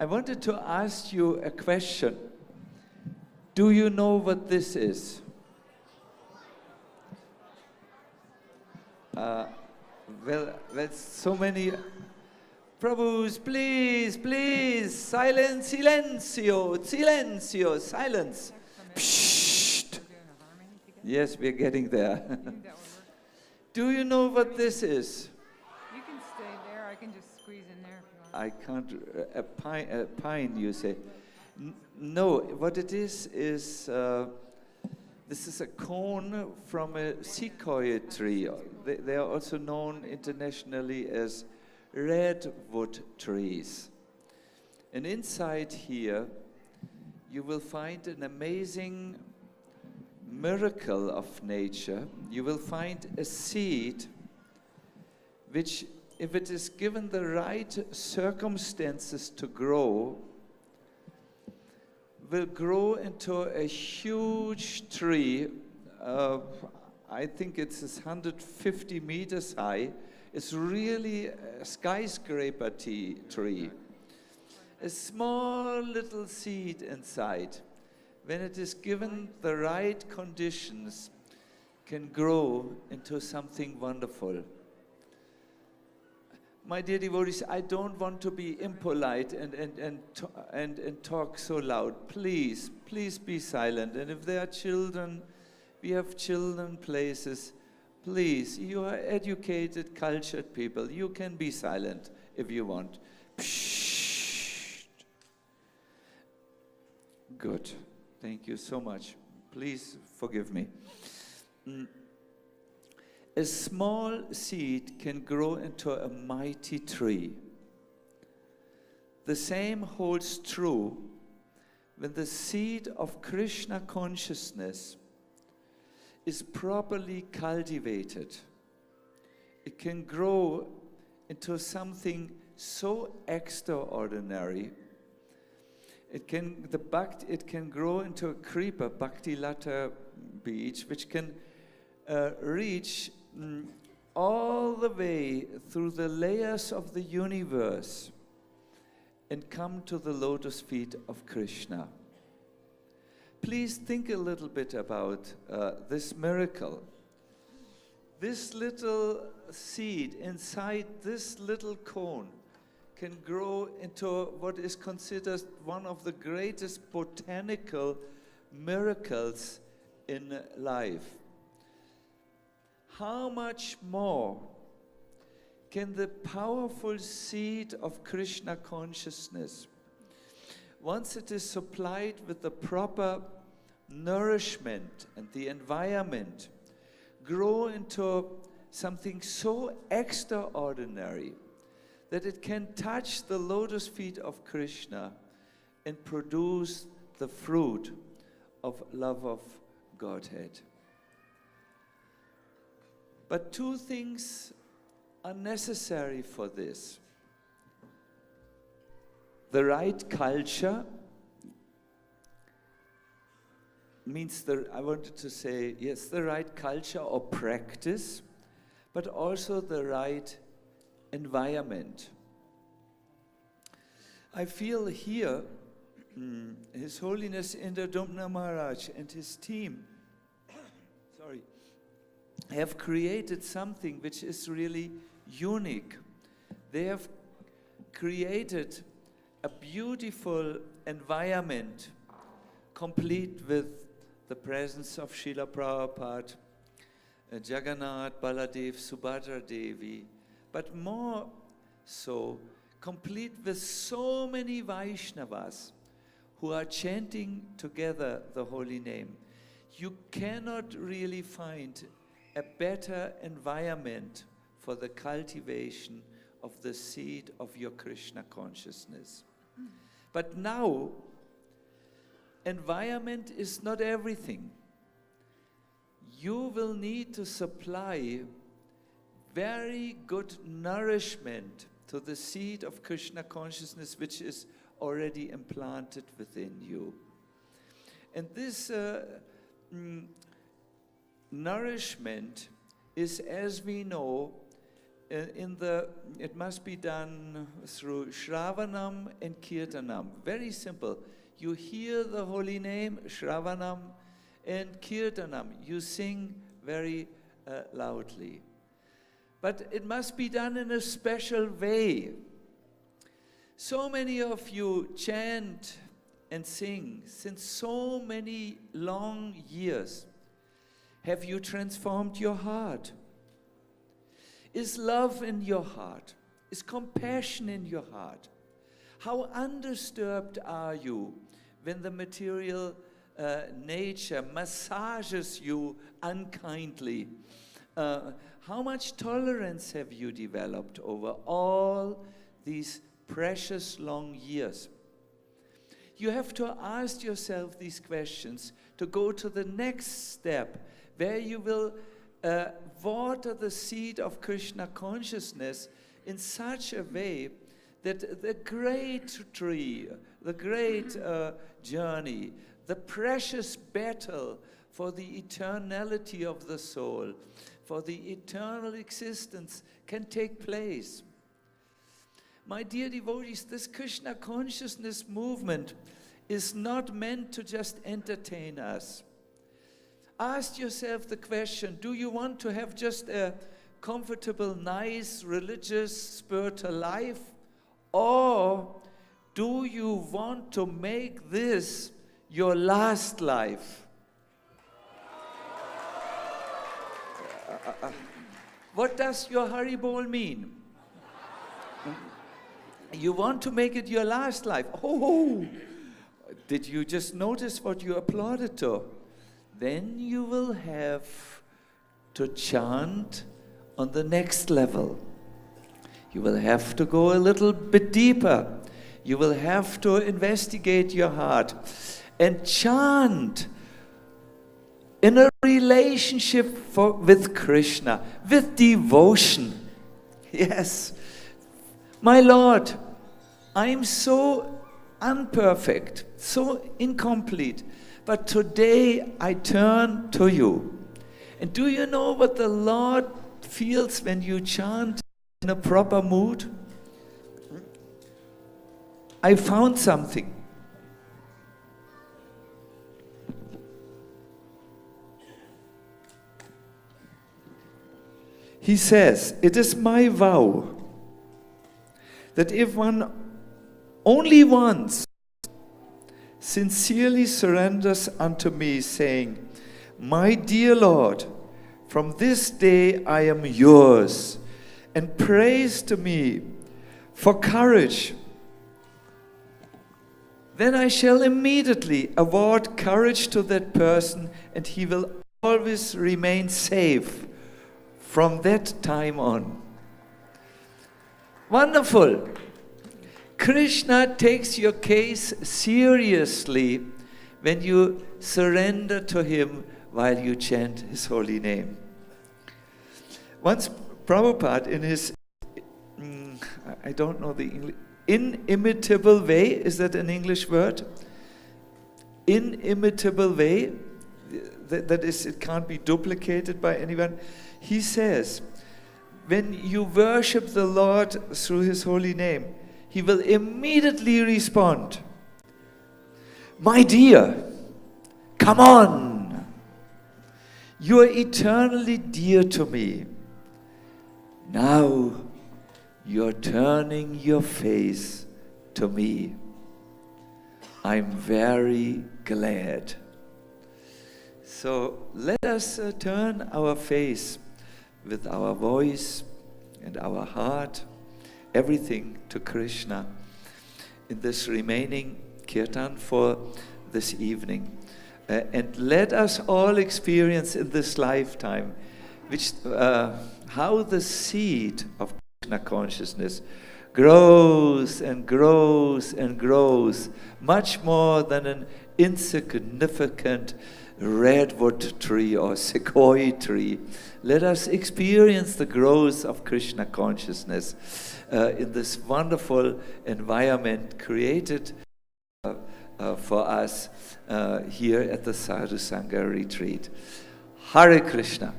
I wanted to ask you a question. Do you know what this is? Well, so many... Prabhus, please, please, silence, silencio, silencio, silence. Psst. Yes, we're getting there. Do you know what this is? You can stay there. I can just squeeze in there if you want. I can't. A pine, you say? No, what it is this is a cone from a sequoia tree. They are also known internationally as redwood trees. And inside here, you will find an amazing miracle of nature. You will find a seed which, if it is given the right circumstances to grow, will grow into a huge tree. I think it's 150 meters high. It's really a skyscraper tree. A small little seed inside, when it is given the right conditions, can grow into something wonderful. My dear devotees, I don't want to be impolite and talk so loud. Please, please be silent. And if there are children, we have children places. Please, you are educated, cultured people. You can be silent if you want. Psst. Good. Thank you so much. Please forgive me. A small seed can grow into a mighty tree. The same holds true when the seed of Krishna consciousness is properly cultivated. It can grow into something so extraordinary. It can grow into a creeper, Bhakti Lata beach, which can reach all the way through the layers of the universe and come to the lotus feet of Krishna. Please think a little bit about this miracle. This little seed inside this little cone can grow into what is considered one of the greatest botanical miracles in life. How much more can the powerful seed of Krishna consciousness, once it is supplied with the proper nourishment and the environment, grow into something so extraordinary that it can touch the lotus feet of Krishna and produce the fruit of love of Godhead. But two things are necessary for this. The right culture means I wanted to say, yes, the right culture or practice, but also the right environment. I feel here, His Holiness Indradomna Maharaj and his team, have created something which is really unique. They have created a beautiful environment, complete with the presence of Srila Prabhupada, Jagannath, Baladev, Subhadra Devi, but more so, complete with so many Vaishnavas who are chanting together the holy name. You cannot really find a better environment for the cultivation of the seed of your Krishna consciousness. But now, environment is not everything. You will need to supply very good nourishment to the seed of Krishna consciousness which is already implanted within you. And this nourishment is, as we know, it must be done through Shravanam and Kirtanam. Very simple. You hear the holy name, Shravanam, and Kirtanam. You sing very loudly. But it must be done in a special way. So many of you chant and sing since so many long years. Have you transformed your heart? Is love in your heart? Is compassion in your heart? How undisturbed are you when the material nature massages you unkindly? How much tolerance have you developed over all these precious long years? You have to ask yourself these questions to go to the next step, where you will water the seed of Krishna consciousness in such a way that the great tree, the great journey, the precious battle for the eternality of the soul, for the eternal existence can take place. My dear devotees, this Krishna consciousness movement is not meant to just entertain us. Ask yourself the question, do you want to have just a comfortable, nice, religious, spiritual life? Or do you want to make this your last life? What does your Haribol mean? You want to make it your last life. Oh, did you just notice what you applauded to? Then you will have to chant on the next level. You will have to go a little bit deeper. You will have to investigate your heart and chant in a relationship with Krishna, with devotion. Yes. My Lord, I am so unperfect, so incomplete, but today I turn to you. And do you know what the Lord feels when you chant in a proper mood? I found something. He says, "It is my vow that if one only once sincerely surrenders unto me, saying, 'My dear Lord, from this day I am yours,' and prays to me for courage, then I shall immediately award courage to that person, and he will always remain safe from that time on." Wonderful. Krishna takes your case seriously when you surrender to him while you chant his holy name. Once Prabhupada, in his, I don't know the English, inimitable way, is that an English word? Inimitable way, that is, it can't be duplicated by anyone. He says, when you worship the Lord through his holy name, he will immediately respond, "My dear, come on. You are eternally dear to me. Now you are turning your face to me. I'm very glad." So let us turn our face with our voice and our heart, everything to Krishna in this remaining kirtan for this evening. And let us all experience in this lifetime how the seed of Krishna consciousness grows and grows and grows, much more than an insignificant redwood tree or sequoia tree. Let us experience the growth of Krishna consciousness in this wonderful environment created for us here at the Sadhu Sanga retreat. Hare Krishna.